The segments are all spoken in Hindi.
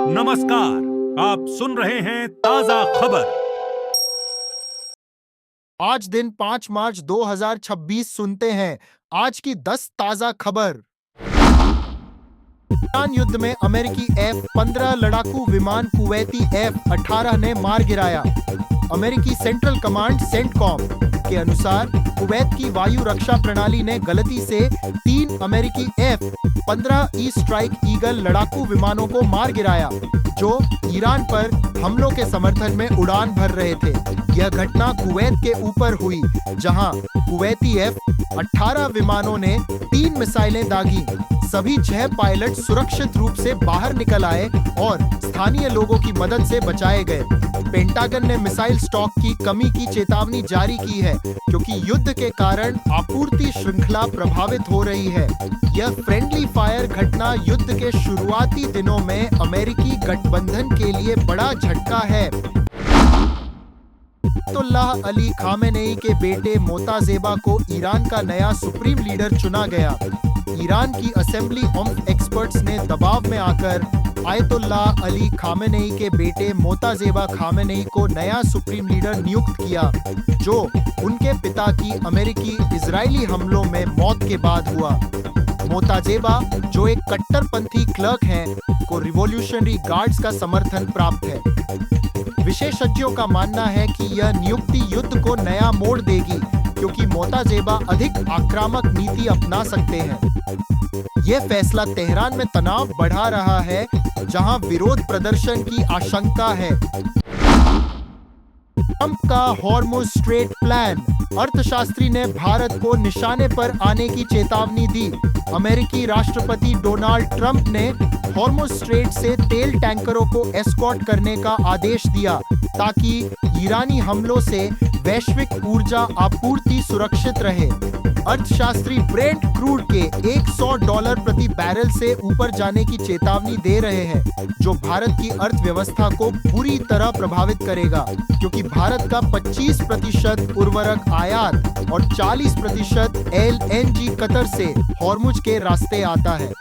नमस्कार, आप सुन रहे हैं ताजा खबर। आज दिन 5 मार्च 2026 सुनते हैं आज की 10 ताजा खबर। ईरान युद्ध में अमेरिकी F-15 लड़ाकू विमान कुवैती F-18 ने मार गिराया। अमेरिकी सेंट्रल कमांड सेंटकॉम के अनुसार कुवैत की वायु रक्षा प्रणाली ने गलती से 3 अमेरिकी F-15 स्ट्राइक ईगल लड़ाकू विमानों को मार गिराया, जो ईरान पर हमलों के समर्थन में उड़ान भर रहे थे। यह घटना कुवैत के ऊपर हुई, जहां कुवैती F-18 विमानों ने 3 मिसाइलें दागी। सभी 6 पायलट सुरक्षित रूप से बाहर निकल आए और स्थानीय लोगों की मदद से बचाए गए। पेंटागन ने मिसाइल स्टॉक की कमी की चेतावनी जारी की है, क्योंकि युद्ध के कारण आपूर्ति श्रृंखला प्रभावित हो रही है। यह फ्रेंडली फायर घटना युद्ध के शुरुआती दिनों में अमेरिकी गठबंधन के लिए बड़ा झटका है। अयतुल्लाह अली खामेनेई के बेटे मोताजेबा को ईरान का नया सुप्रीम लीडर चुना गया। ईरान की असेंबली ऑफ एक्सपर्ट्स ने दबाव में आकर अयतुल्लाह अली खामेनेई के बेटे मोताजेबा खामेनेई को नया सुप्रीम लीडर नियुक्त किया, जो उनके पिता की अमेरिकी इजरायली हमलों में मौत के बाद हुआ। मोताजेबा, जो एक कट्टरपंथी क्लर्क हैं, को रिवॉल्यूशनरी गार्ड्स का समर्थन प्राप्त है। विशेषज्ञों का मानना है कि यह नियुक्ति युद्ध को नया मोड़ देगी, क्योंकि मोताजेबा अधिक आक्रामक नीति अपना सकते हैं। यह फैसला तेहरान में तनाव बढ़ा रहा है, जहां विरोध प्रदर्शन की आशंका है। ट्रंप का हॉर्मुज स्ट्रेट प्लान, अर्थशास्त्री ने भारत को निशाने पर आने की चेतावनी दी। अमेरिकी राष्ट्रपति डोनाल्ड ट्रंप ने हॉर्मुज स्ट्रेट से तेल टैंकरों को एस्कॉर्ट करने का आदेश दिया, ताकि ईरानी हमलों से वैश्विक ऊर्जा आपूर्ति सुरक्षित रहे। अर्थशास्त्री ब्रेंट क्रूड के $100 प्रति बैरल से ऊपर जाने की चेतावनी दे रहे हैं, जो भारत की अर्थव्यवस्था को बुरी तरह प्रभावित करेगा, क्योंकि भारत का 25% उर्वरक आयात और 40% LNG कतर से हॉर्मुज के रास्ते आता है।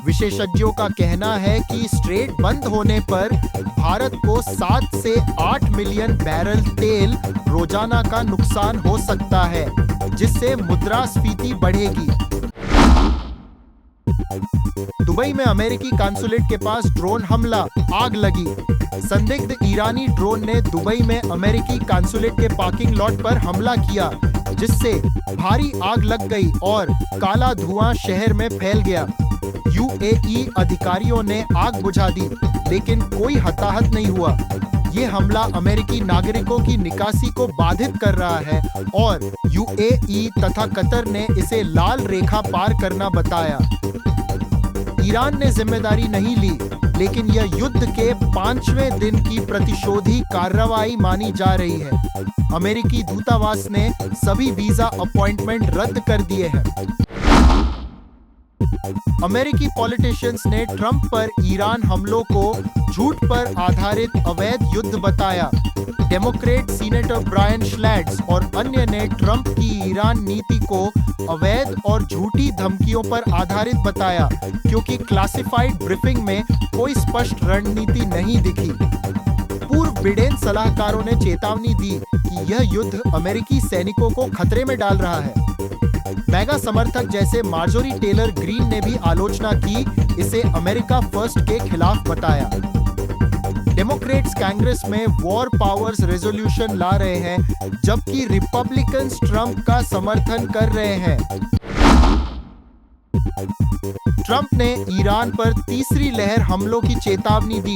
विशेषज्ञों का कहना है कि स्ट्रेट बंद होने पर भारत को 7 से 8 मिलियन बैरल तेल रोजाना का नुकसान हो सकता है, जिससे मुद्रास्फीति बढ़ेगी। दुबई में अमेरिकी कांसुलेट के पास ड्रोन हमला, आग लगी। संदिग्ध ईरानी ड्रोन ने दुबई में अमेरिकी कांसुलेट के पार्किंग लॉट पर हमला किया, जिससे भारी आग लग गई और काला धुआं शहर में फैल गया। UAE अधिकारियों ने आग बुझा दी, लेकिन कोई हताहत नहीं हुआ। ये हमला अमेरिकी नागरिकों की निकासी को बाधित कर रहा है और UAE तथा कतर ने इसे लाल रेखा पार करना बताया। ईरान ने जिम्मेदारी नहीं ली, लेकिन यह युद्ध के 5वें दिन की प्रतिशोधी कार्रवाई मानी जा रही है। अमेरिकी दूतावास ने सभी वीजा अपॉइंटमेंट रद्द कर दिए हैं। अमेरिकी पॉलिटिशियंस ने ट्रंप पर ईरान हमलों को झूठ पर आधारित अवैध युद्ध बताया। डेमोक्रेट सीनेटर ब्रायन श्लैट्स और अन्य ने ट्रंप की ईरान नीति को अवैध और झूठी धमकियों पर आधारित बताया, क्योंकि क्लासिफाइड ब्रीफिंग में कोई स्पष्ट रणनीति नहीं दिखी। पूर्व बिडेन सलाहकारों ने चेतावनी दी कि यह युद्ध अमेरिकी सैनिकों को खतरे में डाल रहा है। मेगा समर्थक जैसे मार्जोरी टेलर ग्रीन ने भी आलोचना की, इसे अमेरिका फर्स्ट के खिलाफ बताया। डेमोक्रेट्स कांग्रेस में वॉर पावर्स रेजोल्यूशन ला रहे हैं, जबकि रिपब्लिकन्स ट्रंप का समर्थन कर रहे हैं। ट्रंप ने ईरान पर तीसरी लहर हमलों की चेतावनी दी।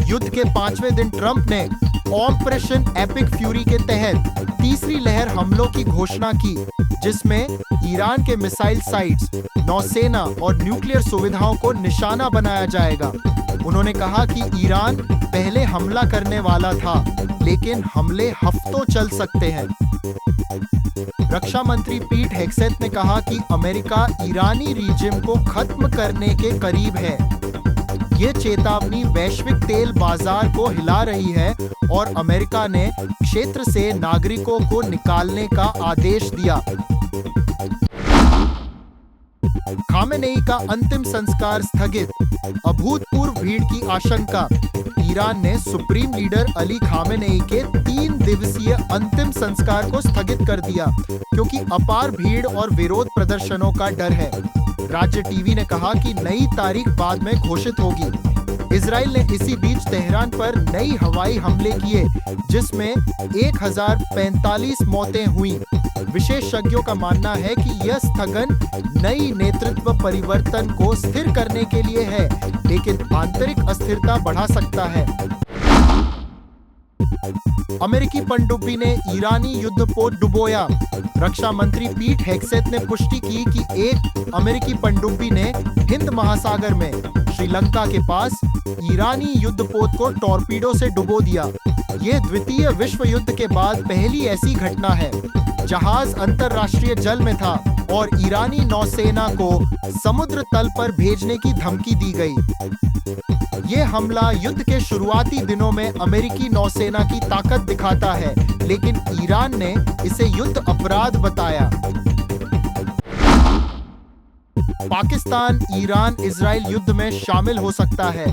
युद्ध के 5वें दिन ट्रंप ने ऑपरेशन एपिक फ्यूरी के तहत तीसरी लहर हमलों की घोषणा की, जिसमें ईरान के मिसाइल साइट्स, नौसेना और न्यूक्लियर सुविधाओं को निशाना बनाया जाएगा। उन्होंने कहा कि ईरान पहले हमला करने वाला था, लेकिन हमले हफ्तों चल सकते हैं। रक्षा मंत्री पीट हेग्सेथ ने कहा कि अमेरिका ईरानी रिजिम को खत्म करने के करीब है। ये चेतावनी वैश्विक तेल बाजार को हिला रही है और अमेरिका ने क्षेत्र से नागरिकों को निकालने का आदेश दिया। खामेनेई का अंतिम संस्कार स्थगित, अभूतपूर्व भीड़ की आशंका। ईरान ने सुप्रीम लीडर अली खामेनेई के 3 दिवसीय अंतिम संस्कार को स्थगित कर दिया क्योंकि अपार भीड़ और विरोध प्रदर्शनों का डर है। राज्य टीवी ने कहा कि नई तारीख बाद में घोषित होगी। इजराइल ने इसी बीच तेहरान पर नई हवाई हमले किए जिसमें 1045 मौतें हुई। विशेषज्ञों का मानना है कि यह स्थगन नई नेतृत्व परिवर्तन को स्थिर करने के लिए है, लेकिन आंतरिक अस्थिरता बढ़ा सकता है। अमेरिकी पनडुब्बी ने ईरानी युद्धपोत डुबोया। रक्षा मंत्री पीट हेग्सेथ ने पुष्टि की कि एक अमेरिकी पनडुब्बी ने हिंद महासागर में श्रीलंका के पास ईरानी युद्धपोत को टॉर्पीडो से डुबो दिया। यह द्वितीय विश्व युद्ध के बाद पहली ऐसी घटना है। जहाज अंतरराष्ट्रीय जल में था और ईरानी नौसेना को समुद्र तल पर भेजने की धमकी दी गई। यह हमला युद्ध के शुरुआती दिनों में अमेरिकी नौसेना की ताकत दिखाता है, लेकिन ईरान ने इसे युद्ध अपराध बताया। पाकिस्तान ईरान इजराइल युद्ध में शामिल हो सकता है।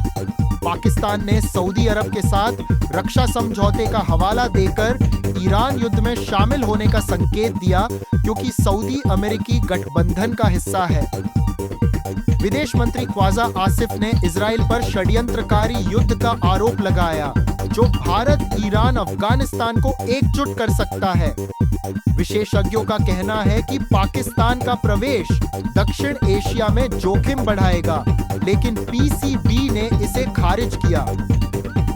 पाकिस्तान ने सऊदी अरब के साथ रक्षा समझौते का हवाला देकर ईरान युद्ध में शामिल होने का संकेत दिया क्योंकि सऊदी अमेरिकी गठबंधन का हिस्सा है। विदेश मंत्री ख्वाजा आसिफ ने इजराइल पर षड्यंत्रकारी युद्ध का आरोप लगाया जो भारत, ईरान, अफगानिस्तान को एकजुट कर सकता है। विशेषज्ञों का कहना है कि पाकिस्तान का प्रवेश दक्षिण एशिया में जोखिम बढ़ाएगा, लेकिन पीसीबी ने इसे खारिज किया।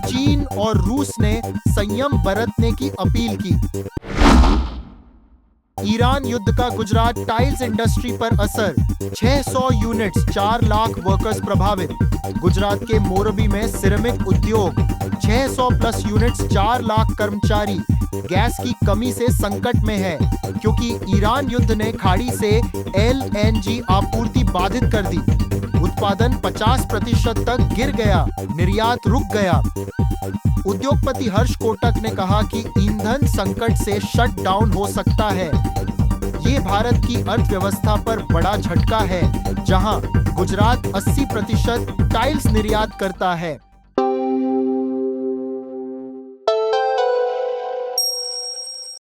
चीन और रूस ने संयम बरतने की अपील की। ईरान युद्ध का गुजरात टाइल्स इंडस्ट्री पर असर, 600 यूनिट्स, 4 लाख वर्कर्स प्रभावित। गुजरात के मोरबी में सिरेमिक उद्योग, 600 प्लस यूनिट्स, 4 लाख कर्मचारी गैस की कमी से संकट में है क्योंकि ईरान युद्ध ने खाड़ी से एलएनजी आपूर्ति बाधित कर दी। उत्पादन 50% तक गिर गया, निर्यात रुक गया। उद्योगपति हर्ष कोटक ने कहा कि ईंधन संकट से शट डाउन हो सकता है। ये भारत की अर्थव्यवस्था पर बड़ा झटका है, जहां गुजरात 80% टाइल्स निर्यात करता है।